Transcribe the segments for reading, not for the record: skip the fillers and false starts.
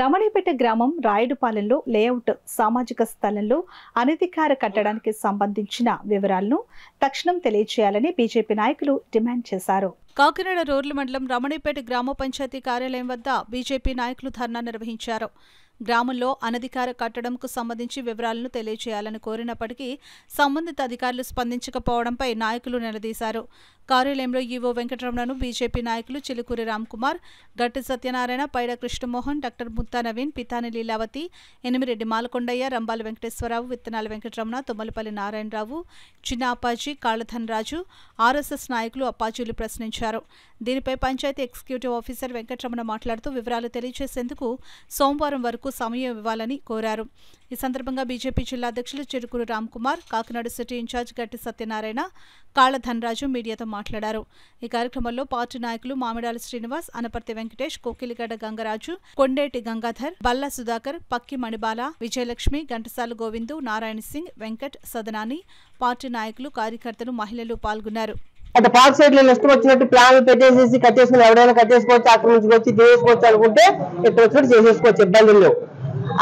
రమణిపేట గ్రామం రాయుడుపాలెంలో లేఅవుట్ సామాజిక స్థలంలో అనధికార కట్టడానికి సంబంధించిన వివరాలను తక్షణం తెలియజేయాలని బీజేపీ నాయకులు డిమాండ్ చేశారు. కాకినాడ రోడ్ల మండలం రమణిపేట గ్రామ పంచాయతీ కార్యాలయం వద్ద బీజేపీ నాయకులు ధర్నా నిర్వహించారు. గ్రామంలో అనధికార కట్టడంకు సంబంధించి వివరాలను తెలియజేయాలని కోరినప్పటికీ సంబంధిత అధికారులు స్పందించకపోవడంపై నాయకులు నిలదీశారు. కార్యాలయంలో ఈవో వెంకటరమణను బీజేపీ నాయకులు చిలుకూరి రామ్కుమార్, గట్టి సత్యనారాయణ, పైడ కృష్ణమోహన్, డాక్టర్ ముత్తా నవీన్, పితాని లీలావతి, ఎనిమిరెడ్డి మాలకొండయ్య, రంబాల వెంకటేశ్వరరావు, విత్తనాల వెంకటరమణ, తుమ్మలపల్లి నారాయణరావు, చిన్న అప్పాజీ, కాళధన్ రాజు, ఆర్ఎస్ఎస్ నాయకులు అప్పాజీలు ప్రశ్నించారు. దీనిపై పంచాయతీ ఎగ్జిక్యూటివ్ ఆఫీసర్ వెంకటరమణ మాట్లాడుతూ వివరాలు తెలియజేసేందుకు సోమవారం వరకు సమయం ఇవ్వాలని కోరారు. ఈ సందర్భంగా బీజేపీ జిల్లా అధ్యక్షులు చిలుకూరి రామ్కుమార్, కాకినాడ సిటీ ఇన్ఛార్జ్ గట్టి సత్యనారాయణ, కాళధన్ రాజు మీడియాతో మాట్లాడారు. ఈ కార్యక్రమంలో పార్టీ నాయకులు మామిడాల శ్రీనివాస్, అనపర్తి వెంకటేష్, కోకిలిగడ్డ గంగరాజు, కొండేటి గంగాధర్, బల్లా సుధాకర్, పక్కి మణిబాల, విజయలక్ష్మి, ఘంటసాల గోవిందు, నారాయణ సింగ్, వెంకట్, సదనాని, పార్టీ నాయకులు, కార్యకర్తలు, మహిళలు పాల్గొన్నారు. అంటే పార్క్ సైడ్ లో ఇష్టం వచ్చినట్టు ప్లాన్లు పెట్టేసేసి కట్టేసుకుని ఎవరైనా కట్టేసుకోవచ్చు, ఆక్రమించుకోవచ్చు, చేసుకోవచ్చు అనుకుంటే ఇక్కడ వచ్చినట్టు చేసేసుకోవచ్చు, ఇబ్బందులు లేవు.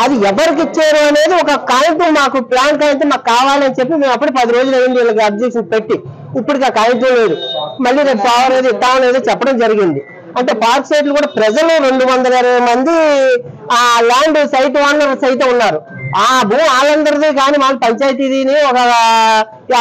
అది ఎవరికి ఇచ్చారు అనేది ఒక కాగితం, మాకు ప్లాన్ కాగితం మాకు కావాలని చెప్పి మేము అప్పుడు 10 రోజులు అయింది వీళ్ళకి అబ్జెక్షన్ పెట్టి, ఇప్పటికి ఆ కాగితం లేదు. మళ్ళీ రేపు కావాలేదో ఇద్దామనేది చెప్పడం జరిగింది. అంటే పార్క్ సైట్లు కూడా ప్రజలు 220 మంది ఆ ల్యాండ్ సైట్ ఓనర్ సైతం ఉన్నారు. ఆ భూమి వాళ్ళందరిది, కానీ వాళ్ళ పంచాయతీని ఒక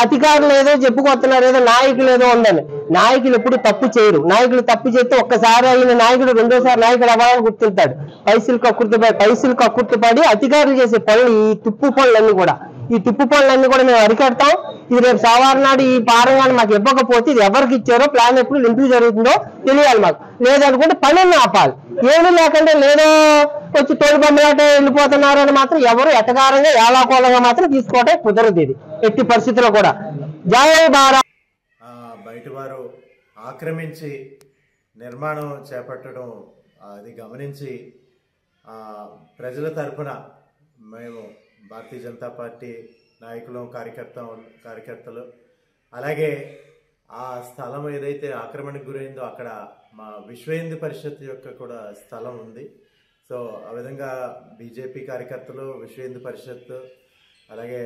అధికారులు ఏదో చెప్పుకొస్తున్నారు, ఏదో నాయకులు ఏదో ఉందని. నాయకులు ఎప్పుడు తప్పు చేయరు. నాయకులు తప్పు చేస్తే ఒక్కసారి అయిన నాయకుడు రెండోసారి నాయకుడు అవ్వాలని గుర్తుంటాడు. పైసలు కక్కుర్తిపడి అధికారులు చేసే పనులు, ఈ తుప్పు పనులన్నీ కూడా మేము అరికడతాం. ఇది రేపు సోమవారం నాడు ఈ పారంగాన్ని మాకు ఇవ్వకపోతే ఇది ఎవరికి ఇచ్చారో, ప్లాన్ ఎప్పుడు ఇంప్రూవ్ జరుగుతుందో తెలియాలి మాకు. లేదనుకుంటే పనులను ఆపాలి. ఏమీ లేకుండా లేదో వచ్చి తోడు బొమ్మలాట వెళ్ళిపోతున్నారు అని మాత్రం ఎవరు ఎటకారంగా ఏలాకోలంగా మాత్రం తీసుకోవటం కుదరదు. ఇది ఎట్టి పరిస్థితుల్లో కూడా జై భారత్. బయట వారు ఆక్రమించి నిర్మాణం చేపట్టడం అది గమనించి ప్రజల తరఫున మేము భారతీయ జనతా పార్టీ నాయకులు, కార్యకర్తలు, అలాగే ఆ స్థలం ఏదైతే ఆక్రమణకు గురైందో అక్కడ మా విశ్వ హిందూ పరిషత్ యొక్క కూడా స్థలం ఉంది. సో ఆ విధంగా బీజేపీ కార్యకర్తలు, విశ్వ హిందూ పరిషత్, అలాగే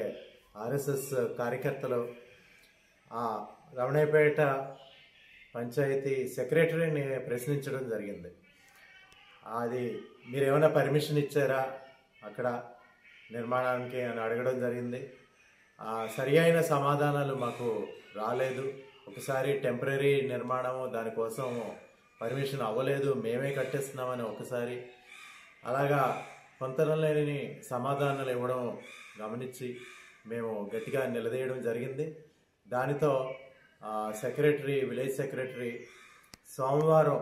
ఆర్ఎస్ఎస్ కార్యకర్తలు ఆ రమణయ్యపేట పంచాయతీ సెక్రటరీని ప్రశ్నించడం జరిగింది. అది మీరు ఏమైనా పర్మిషన్ ఇచ్చారా అక్కడ నిర్మాణానికి అని అడగడం జరిగింది. సరి అయిన సమాధానాలు మాకు రాలేదు. ఒకసారి టెంపరీ నిర్మాణము, దానికోసం పర్మిషన్ అవ్వలేదు, మేమే కట్టేస్తున్నామని ఒకసారి, అలాగా పొంతనలేని సమాధానాలు ఇవ్వడం గమనించి మేము గట్టిగా నిలదీయడం జరిగింది. దానితో విలేజ్ సెక్రటరీ సోమవారం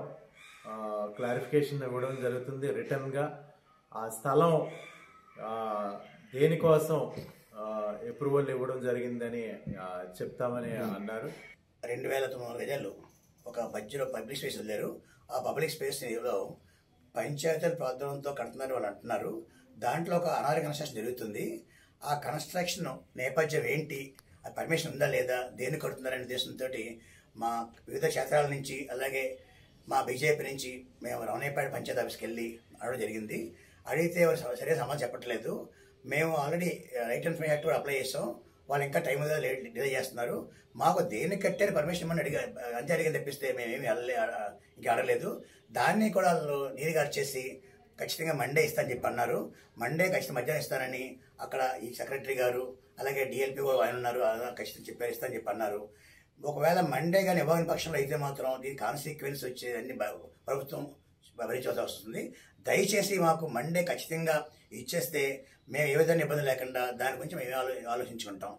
క్లారిఫికేషన్ ఇవ్వడం జరుగుతుంది రిటర్న్గా. ఆ స్థలం దేనికోసం అప్రూవల్ ఇవ్వడం జరిగిందని చెప్తామని అన్నారు. 2900 గజాలు ఒక మధ్యలో పబ్లిక్ స్పేస్ వదిలేరు. ఆ పబ్లిక్ స్పేస్లో పంచాయతీల ప్రాంతంతో కడుతున్నారు వాళ్ళు అంటున్నారు. దాంట్లో ఒక అనాథ కన్స్ట్రక్షన్ జరుగుతుంది. ఆ కన్స్ట్రక్షన్ నేపథ్యం ఏంటి, ఆ పర్మిషన్ ఉందా లేదా, దేన్ని కడుతున్నారనే ఉద్దేశంతో మా వివిధ క్షేత్రాల నుంచి, అలాగే మా బీజేపీ నుంచి మేము రమణయ్యపేట పంచాయతీ ఆఫీస్కి వెళ్ళి అడగడం జరిగింది. అడిగితే సరైన సమాధానం చెప్పట్లేదు. మేము ఆల్రెడీ రైట్ ఇన్ఫర్మేషన్ యాక్ట్ కూడా అప్లై చేస్తాం, వాళ్ళు ఇంకా టైం డిలే చేస్తున్నారు. మాకు దేన్ని కట్టారు పర్మిషన్ ఇవ్వమని అంతే అడిగి తెప్పిస్తే మేమేమి ఇంకా అడగలేదు. దాన్ని కూడా వాళ్ళు నీరుగా చేసి ఖచ్చితంగా మండే ఇస్తానని చెప్పి అన్నారు. మండే ఖచ్చితంగా మధ్యాహ్నం ఇస్తానని అక్కడ ఈ సెక్రటరీ గారు, అలాగే డిఎల్పీ ఆయన ఉన్నారు, ఖచ్చితంగా చెప్పారు ఇస్తానని చెప్పి అన్నారు. ఒకవేళ మండే కానీ ఇవ్వని పక్షంలో అయితే మాత్రం దీని కాన్సిక్వెన్స్ వచ్చేదన్నీ ప్రభుత్వం భరించాల్సి వస్తుంది. దయచేసి మాకు మండే ఖచ్చితంగా ఇచ్చేస్తే మేము ఏ విధంగా ఇబ్బంది లేకుండా దాని గురించి మేము ఆలోచించుకుంటాం.